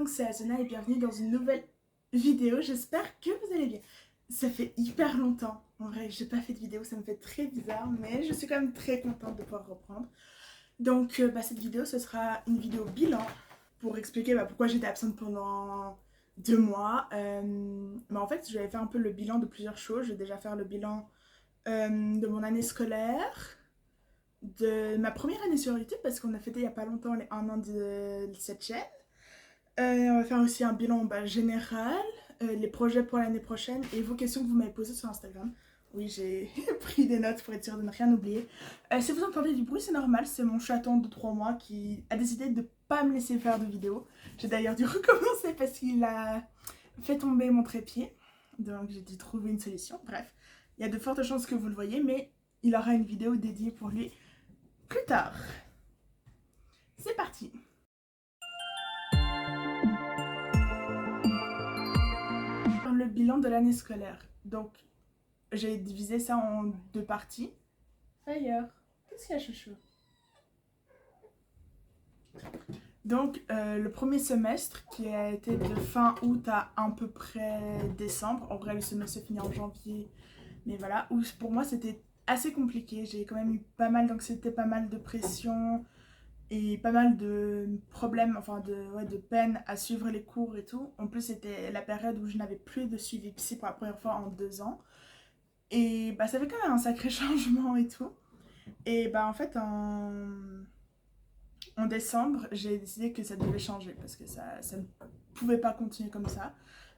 donc c'est Azona et bienvenue dans une nouvelle vidéo, j'espère que vous allez bien. Ça fait hyper longtemps, en vrai j'ai pas fait de vidéo, ça me fait très bizarre, mais je suis quand même très contente de pouvoir reprendre. Donc cette vidéo ce sera une vidéo bilan pour expliquer pourquoi j'étais absente pendant 2 mois. Mais en fait je vais faire un peu le bilan de plusieurs choses, je vais déjà faire le bilan de mon année scolaire, de ma première année sur YouTube parce qu'on a fêté il y a pas longtemps les 1 an de cette chaîne. On va faire aussi un bilan général, les projets pour l'année prochaine et vos questions que vous m'avez posées sur Instagram. Oui, j'ai pris des notes pour être sûre de ne rien oublier. Si vous entendez du bruit, c'est normal, c'est mon chaton de 3 mois qui a décidé de ne pas me laisser faire de vidéo. J'ai d'ailleurs dû recommencer parce qu'il a fait tomber mon trépied. Donc j'ai dû trouver une solution. Bref, il y a de fortes chances que vous le voyez, mais il aura une vidéo dédiée pour lui plus tard. C'est parti! Le bilan de l'année scolaire. Donc, j'ai divisé ça en 2 parties. D'ailleurs, qu'est-ce qu'il y a, chouchou? Donc, le premier semestre qui a été de fin août à peu près décembre. En vrai, le semestre se finit en janvier. Mais voilà, où pour moi, c'était assez compliqué. J'ai quand même eu pas mal d'anxiété, pas mal de pression et pas mal de problèmes, enfin de peine à suivre les cours et tout. En plus, c'était la période où je n'avais plus de suivi psy pour la première fois en 2 ans. Et ça fait quand même un sacré changement et tout. Et en fait, en décembre, j'ai décidé que ça devait changer parce que ça ne pouvait pas continuer comme ça.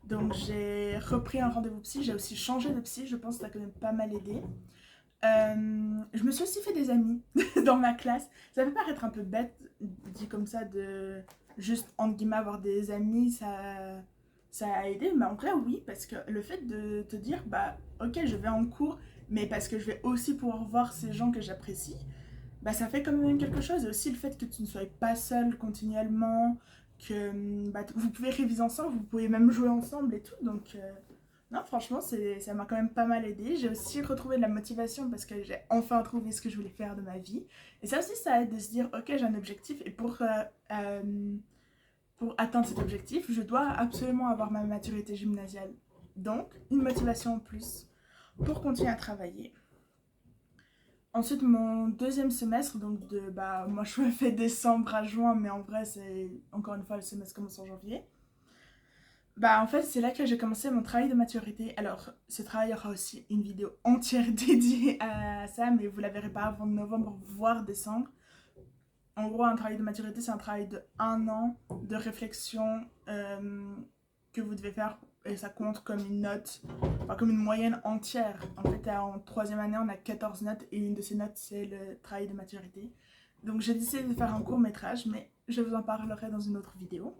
Donc j'ai repris un rendez-vous psy, j'ai aussi changé de psy, je pense que ça a quand même pas mal aidé. Je me suis aussi fait des amis dans ma classe. Ça peut paraître un peu bête, dit comme ça, de juste, entre guillemets, avoir des amis, ça a aidé. Mais en vrai, oui, parce que le fait de te dire, ok, je vais en cours, mais parce que je vais aussi pouvoir voir ces gens que j'apprécie, ça fait quand même quelque chose. Et aussi le fait que tu ne sois pas seul continuellement, que vous pouvez réviser ensemble, vous pouvez même jouer ensemble et tout. Donc, non, franchement, ça m'a quand même pas mal aidé. J'ai aussi retrouvé de la motivation parce que j'ai enfin trouvé ce que je voulais faire de ma vie. Et ça aussi, ça aide de se dire, ok, j'ai un objectif et pour atteindre cet objectif, je dois absolument avoir ma maturité gymnasiale. Donc, une motivation en plus pour continuer à travailler. Ensuite, mon deuxième semestre, donc moi je me fais décembre à juin, mais en vrai, c'est encore une fois le semestre commence en janvier. En fait, c'est là que j'ai commencé mon travail de maturité. Alors, ce travail aura aussi une vidéo entière dédiée à ça, mais vous la verrez pas avant novembre, voire décembre. En gros, un travail de maturité, c'est un travail de 1 an de réflexion que vous devez faire et ça compte comme une note, enfin comme une moyenne entière. En fait, en 3e année, on a 14 notes et une de ces notes, c'est le travail de maturité. Donc, j'ai décidé de faire un court métrage, mais je vous en parlerai dans une autre vidéo.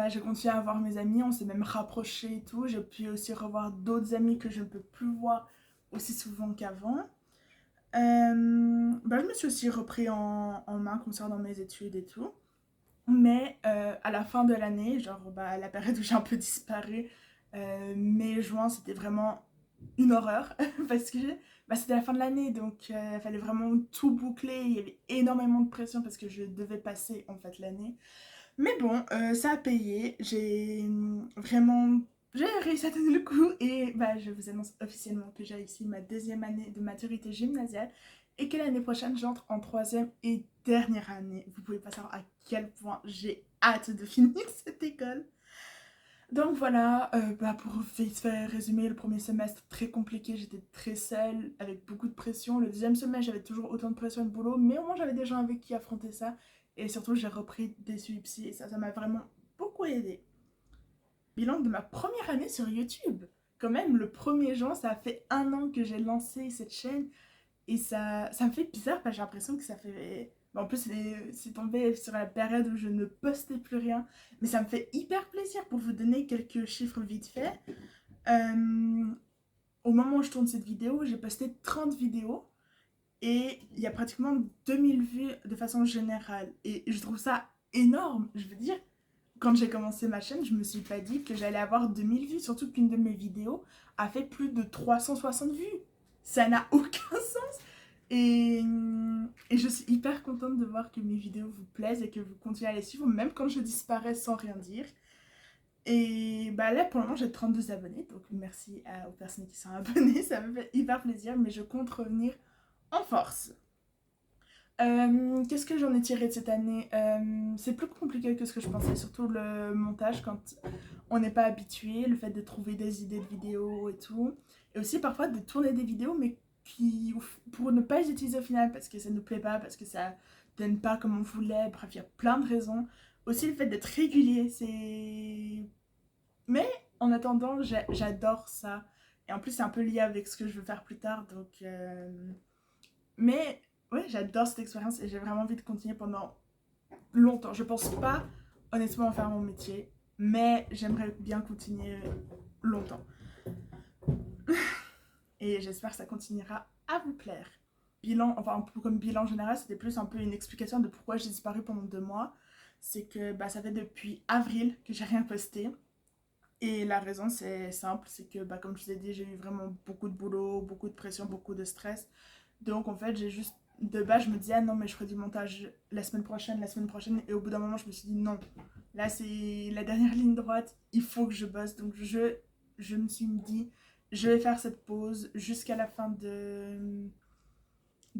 J'ai continué à voir mes amis, on s'est même rapprochés et tout. J'ai pu aussi revoir d'autres amis que je ne peux plus voir aussi souvent qu'avant. Je me suis aussi repris en main comme ça dans mes études et tout. Mais à la fin de l'année, genre la période où j'ai un peu disparu, mai-juin, c'était vraiment une horreur parce que c'était la fin de l'année, donc il fallait vraiment tout boucler. Il y avait énormément de pression parce que je devais passer en fait l'année. Mais bon, ça a payé. J'ai réussi à tenir le coup et je vous annonce officiellement que j'ai réussi ma 2e année de maturité gymnasiale et que l'année prochaine j'entre en 3e et dernière année. Vous pouvez pas savoir à quel point j'ai hâte de finir cette école. Donc voilà, pour vite faire résumer, le premier semestre très compliqué, j'étais très seule, avec beaucoup de pression. Le deuxième semestre, j'avais toujours autant de pression de boulot, mais au moins j'avais des gens avec qui affronter ça. Et surtout, j'ai repris des suivis psy et ça m'a vraiment beaucoup aidé. Bilan de ma première année sur YouTube. Quand même, le 1er juin, ça a fait 1 an que j'ai lancé cette chaîne et ça me fait bizarre parce que j'ai l'impression que ça fait... En plus, c'est tombé sur la période où je ne postais plus rien. Mais ça me fait hyper plaisir pour vous donner quelques chiffres vite fait. Au moment où je tourne cette vidéo, j'ai posté 30 vidéos. Et il y a pratiquement 2000 vues de façon générale. Et je trouve ça énorme. Je veux dire, quand j'ai commencé ma chaîne, je me suis pas dit que j'allais avoir 2000 vues. Surtout qu'une de mes vidéos a fait plus de 360 vues. Ça n'a aucun sens. Et, et je suis hyper contente de voir que mes vidéos vous plaisent et que vous continuez à les suivre, même quand je disparais sans rien dire. Et bah là, pour le moment, j'ai 32 abonnés, donc merci aux personnes qui sont abonnées, ça me fait hyper plaisir, mais je compte revenir en force. Qu'est-ce que j'en ai tiré de cette année? C'est plus compliqué que ce que je pensais, surtout le montage quand on n'est pas habitué, le fait de trouver des idées de vidéos et tout. Et aussi parfois de tourner des vidéos, mais qui, pour ne pas les utiliser au final parce que ça ne nous plaît pas, parce que ça donne pas comme on voulait, bref, il y a plein de raisons. Aussi le fait d'être régulier, c'est... Mais en attendant, j'adore ça. Et en plus, c'est un peu lié avec ce que je veux faire plus tard, donc... Mais ouais, j'adore cette expérience et j'ai vraiment envie de continuer pendant longtemps. Je pense pas honnêtement en faire mon métier, mais j'aimerais bien continuer longtemps. Et j'espère que ça continuera à vous plaire. Bilan, enfin un peu comme bilan général, c'était plus un peu une explication de pourquoi j'ai disparu pendant 2 mois. C'est que bah, ça fait depuis avril que j'ai rien posté. Et la raison c'est simple, c'est que bah, comme je vous ai dit, j'ai eu vraiment beaucoup de boulot, beaucoup de pression, beaucoup de stress. Donc en fait, j'ai juste de base, je me disais ah non, mais je ferai du montage la semaine prochaine, la semaine prochaine. Et au bout d'un moment, je me suis dit non, là c'est la dernière ligne droite, il faut que je bosse. Donc je me suis dit, je vais faire cette pause jusqu'à la fin de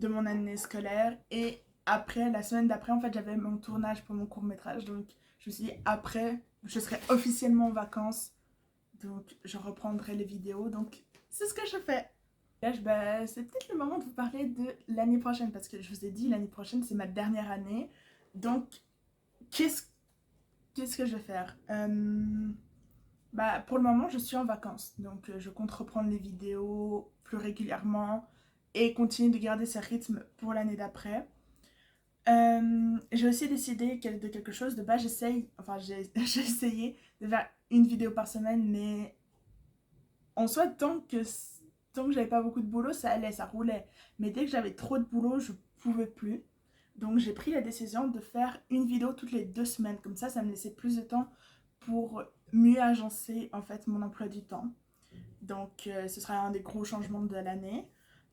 mon année scolaire. Et après, la semaine d'après, en fait, j'avais mon tournage pour mon court-métrage. Donc je me suis dit après, je serai officiellement en vacances. Donc je reprendrai les vidéos. Donc c'est ce que je fais. Bah, c'est peut-être le moment de vous parler de l'année prochaine parce que je vous ai dit l'année prochaine c'est ma dernière année. Donc qu'est-ce que je vais faire? Bah, pour le moment je suis en vacances donc je compte reprendre les vidéos plus régulièrement et continuer de garder ce rythme pour l'année d'après. J'ai aussi décidé de quelque chose. De base j'essaye, enfin j'ai essayé de faire une vidéo par semaine, mais en soi, tant que j'avais pas beaucoup de boulot, ça allait, ça roulait. Mais dès que j'avais trop de boulot, je pouvais plus. Donc j'ai pris la décision de faire une vidéo toutes les 2 semaines. Comme ça me laissait plus de temps pour mieux agencer en fait mon emploi du temps. Donc ce sera un des gros changements de l'année.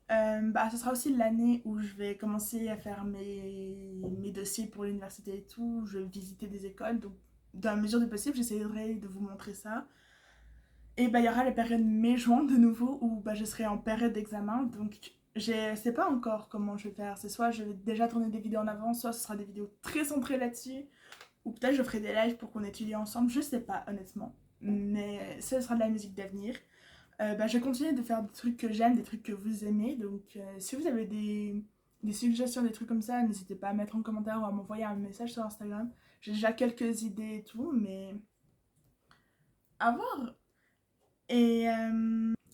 Bah, ce sera aussi l'année où je vais commencer à faire mes dossiers pour l'université et tout. Je vais visiter des écoles. Donc dans la mesure du possible, j'essaierai de vous montrer ça. Et bah, il y aura la période mai-juin de nouveau où bah, je serai en période d'examen. Donc, je sais pas encore comment je vais faire. C'est soit je vais déjà tourner des vidéos en avance, soit ce sera des vidéos très centrées là-dessus. Ou peut-être je ferai des lives pour qu'on étudie ensemble. Je sais pas, honnêtement. Mais ce sera de la musique d'avenir. Bah, je vais continuer de faire des trucs que j'aime, des trucs que vous aimez. Donc, si vous avez des suggestions, des trucs comme ça, n'hésitez pas à mettre en commentaire ou à m'envoyer un message sur Instagram. J'ai déjà quelques idées et tout, mais à voir. Et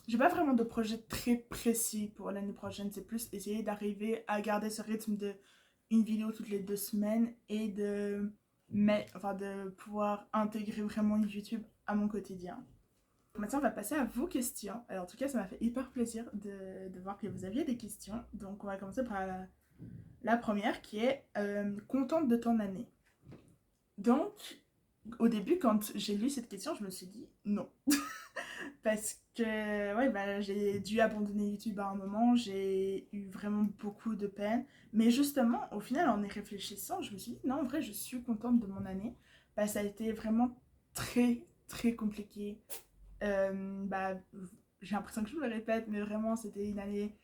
j'ai pas vraiment de projet très précis pour l'année prochaine. C'est plus essayer d'arriver à garder ce rythme de une vidéo toutes les 2 semaines et enfin, de pouvoir intégrer vraiment YouTube à mon quotidien. Maintenant, on va passer à vos questions. Alors, en tout cas, ça m'a fait hyper plaisir de voir que vous aviez des questions. Donc, on va commencer par la première qui est contente de ton année. Donc, au début, quand j'ai lu cette question, je me suis dit non. Parce que ouais, bah, j'ai dû abandonner YouTube à un moment, j'ai eu vraiment beaucoup de peine. Mais justement, au final, en y réfléchissant, je me suis dit, non, en vrai, je suis contente de mon année. Bah, ça a été vraiment très, très compliqué. Bah, j'ai l'impression que je me répète, mais vraiment, c'était une année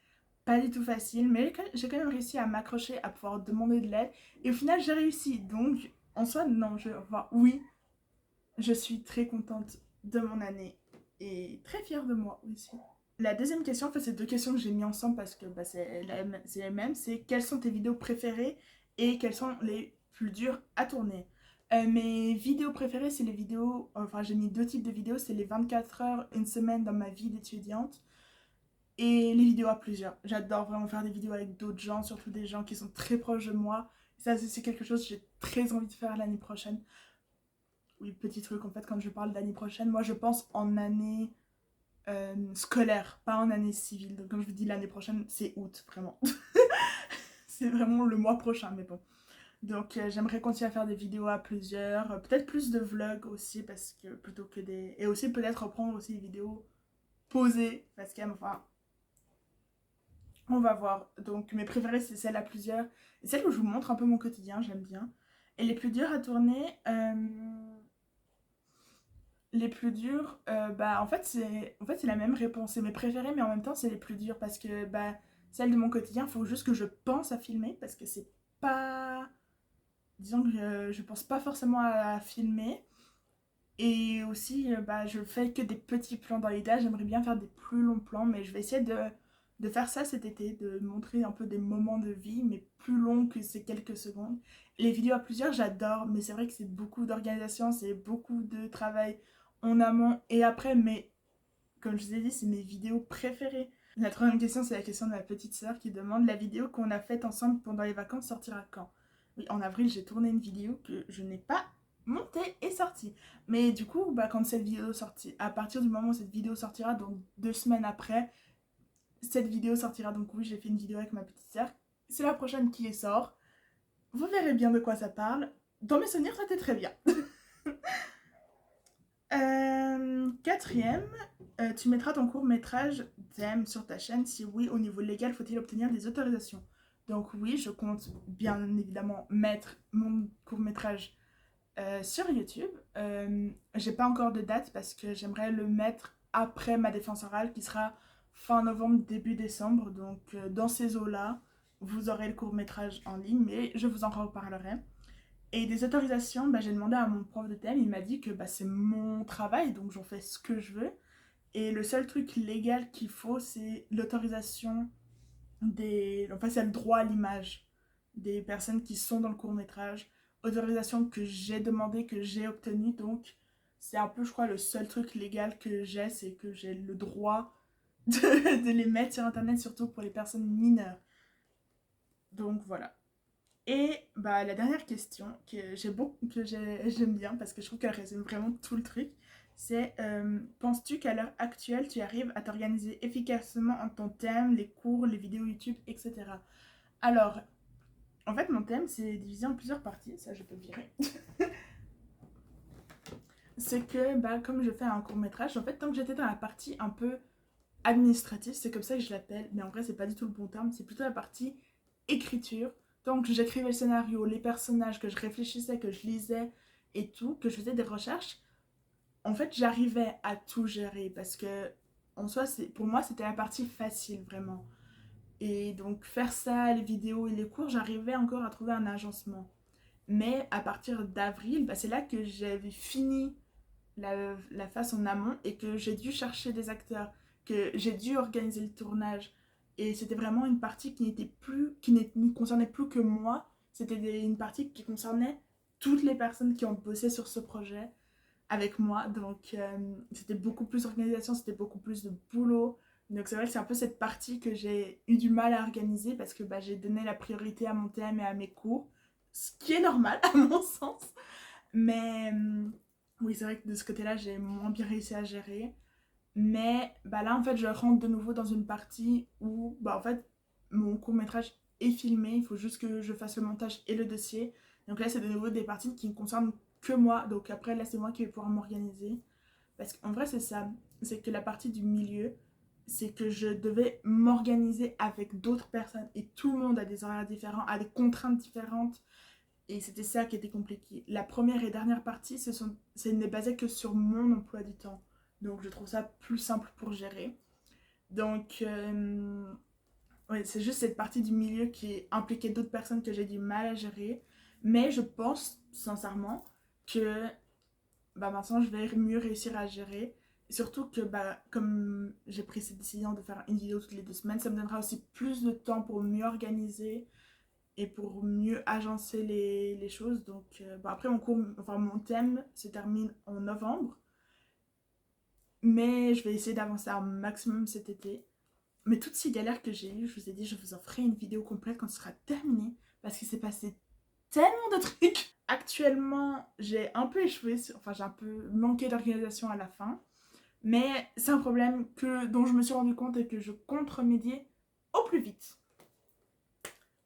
pas du tout facile. Mais j'ai quand même réussi à m'accrocher, à pouvoir demander de l'aide. Et au final, j'ai réussi. Donc, en soi, non, enfin, oui, je suis très contente de mon année et très fière de moi aussi. La deuxième question, en fait, c'est 2 questions que j'ai mis ensemble parce que bah, c'est les mêmes. C'est quelles sont tes vidéos préférées et quelles sont les plus dures à tourner. Mes vidéos préférées, c'est les vidéos, enfin j'ai mis 2 types de vidéos, c'est les 24 heures, une semaine dans ma vie d'étudiante et les vidéos à plusieurs. J'adore vraiment faire des vidéos avec d'autres gens, surtout des gens qui sont très proches de moi. Ça, c'est quelque chose que j'ai très envie de faire l'année prochaine. Oui, petit truc, en fait, quand je parle d'année prochaine, moi je pense en année scolaire, pas en année civile. Donc, comme je vous dis, l'année prochaine, c'est août, vraiment. C'est vraiment le mois prochain, mais bon. Donc, j'aimerais continuer à faire des vidéos à plusieurs, peut-être plus de vlogs aussi, parce que plutôt que des. Et aussi, peut-être reprendre aussi des vidéos posées, parce que, enfin, On va voir. Donc mes préférées, c'est celle à plusieurs. Et celle où je vous montre un peu mon quotidien, j'aime bien. Et les plus dures à tourner, les plus dures, bah en fait c'est la même réponse. C'est mes préférées, mais en même temps c'est les plus dures parce que bah celle de mon quotidien, il faut juste que je pense à filmer parce que c'est pas, disons que je pense pas forcément à filmer. Et aussi, bah, je fais que des petits plans dans l'idée. J'aimerais bien faire des plus longs plans, mais je vais essayer de faire ça cet été, de montrer un peu des moments de vie, mais plus longs que ces quelques secondes. Les vidéos à plusieurs, j'adore, mais c'est vrai que c'est beaucoup d'organisation, c'est beaucoup de travail en amont et après, mais comme je vous ai dit, c'est mes vidéos préférées. La troisième question, c'est la question de ma petite sœur qui demande la vidéo qu'on a faite ensemble pendant les vacances sortira quand? Oui, en avril, j'ai tourné une vidéo que je n'ai pas montée et sortie. Mais du coup, bah, quand cette vidéo sortira, à partir du moment où cette vidéo sortira, donc 2 semaines après, cette vidéo sortira. Donc oui, j'ai fait une vidéo avec ma petite sœur. C'est la prochaine qui sort. Vous verrez bien de quoi ça parle. Dans mes souvenirs, c'était très bien. Quatrième, tu mettras ton court-métrage thème sur ta chaîne. Si oui, au niveau légal, faut-il obtenir des autorisations? Donc oui, je compte bien évidemment mettre mon court-métrage sur YouTube. J'ai pas encore de date parce que j'aimerais le mettre après ma défense orale qui sera fin novembre, début décembre. Donc dans ces eaux-là, vous aurez le court-métrage en ligne, mais je vous en reparlerai. Et des autorisations, bah, j'ai demandé à mon prof de thème, il m'a dit que bah, c'est mon travail, donc j'en fais ce que je veux. Et le seul truc légal qu'il faut, c'est l'autorisation des... Enfin, c'est le droit à l'image des personnes qui sont dans le court-métrage. Autorisation que j'ai demandé, que j'ai obtenue, donc c'est un peu, je crois, le seul truc légal que j'ai, c'est que j'ai le droit de les mettre sur Internet, surtout pour les personnes mineures. Donc voilà. Et bah, la dernière question que j'aime bien parce que je trouve qu'elle résume vraiment tout le truc, c'est penses-tu qu'à l'heure actuelle tu arrives à t'organiser efficacement en ton thème, les cours, les vidéos YouTube, etc. Alors, en fait mon thème c'est divisé en plusieurs parties, ça je peux virer. C'est que bah, comme je fais un court métrage, en fait tant que j'étais dans la partie un peu administrative, c'est comme ça que je l'appelle, mais en vrai c'est pas du tout le bon terme, c'est plutôt la partie écriture. Donc j'écrivais le scénario, les personnages, que je réfléchissais, que je lisais et tout, que je faisais des recherches. En fait, j'arrivais à tout gérer parce que en soi, pour moi, c'était la partie facile vraiment. Et donc faire ça, les vidéos et les cours, j'arrivais encore à trouver un agencement. Mais à partir d'avril, bah, c'est là que j'avais fini la phase en amont et que j'ai dû chercher des acteurs, que j'ai dû organiser le tournage. Et c'était vraiment une partie qui ne concernait plus que moi. C'était une partie qui concernait toutes les personnes qui ont bossé sur ce projet avec moi. Donc c'était beaucoup plus d'organisation, c'était beaucoup plus de boulot. Donc c'est vrai que c'est un peu cette partie que j'ai eu du mal à organiser parce que bah, j'ai donné la priorité à mon thème et à mes cours. Ce qui est normal à mon sens. Mais oui, c'est vrai que de ce côté-là, j'ai moins bien réussi à gérer. Mais bah là, en fait, je rentre de nouveau dans une partie où, bah, en fait, mon court-métrage est filmé. Il faut juste que je fasse le montage et le dossier. Donc là, c'est de nouveau des parties qui ne concernent que moi. Donc après, là, c'est moi qui vais pouvoir m'organiser. Parce qu'en vrai, c'est ça. C'est que la partie du milieu, c'est que je devais m'organiser avec d'autres personnes. Et tout le monde a des horaires différents, a des contraintes différentes. Et c'était ça qui était compliqué. La première et dernière partie, ce n'est basé que sur mon emploi du temps. Donc je trouve ça plus simple pour gérer. Donc ouais, c'est juste cette partie du milieu qui impliquait d'autres personnes que j'ai du mal à gérer. Mais je pense sincèrement que bah, maintenant je vais mieux réussir à gérer. Surtout que bah, comme j'ai pris cette décision de faire une vidéo toutes les 2 semaines, ça me donnera aussi plus de temps pour mieux organiser et pour mieux agencer les choses. Donc, bon, après, mon thème se termine en novembre, mais je vais essayer d'avancer un maximum cet été. Mais toutes ces galères que j'ai eues, je vous ai dit, je vous en ferai une vidéo complète quand ce sera terminé, parce qu'il s'est passé tellement de trucs. Actuellement, j'ai un peu échoué, enfin, j'ai un peu manqué d'organisation à la fin, mais c'est un problème dont je me suis rendu compte et que je compte remédier au plus vite.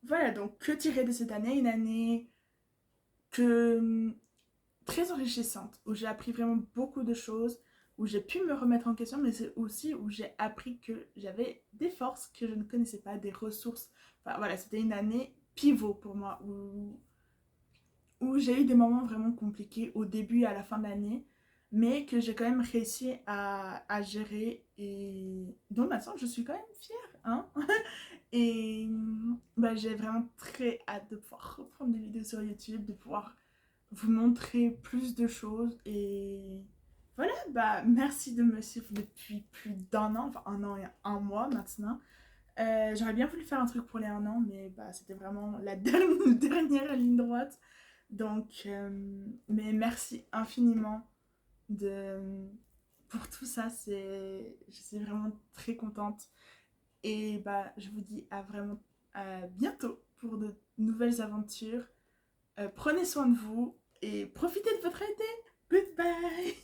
Voilà, donc que tirer de cette année? Une année que très enrichissante, où j'ai appris vraiment beaucoup de choses, où j'ai pu me remettre en question, mais c'est aussi où j'ai appris que j'avais des forces que je ne connaissais pas, des ressources. Enfin voilà, c'était une année pivot pour moi, où j'ai eu des moments vraiment compliqués au début et à la fin de l'année, mais que j'ai quand même réussi à gérer et dont maintenant je suis quand même fière. Hein. Et bah, j'ai vraiment très hâte de pouvoir reprendre des vidéos sur YouTube, de pouvoir vous montrer plus de choses. Et voilà, bah, merci de me suivre depuis plus d'un an, enfin 1 an et 1 mois maintenant. J'aurais bien voulu faire un truc pour les 1 an, mais bah, c'était vraiment la dernière ligne droite. Donc, mais merci infiniment de, pour tout ça. Je suis vraiment très contente. Et bah, je vous dis à bientôt pour de nouvelles aventures. Prenez soin de vous et profitez de votre été. Goodbye!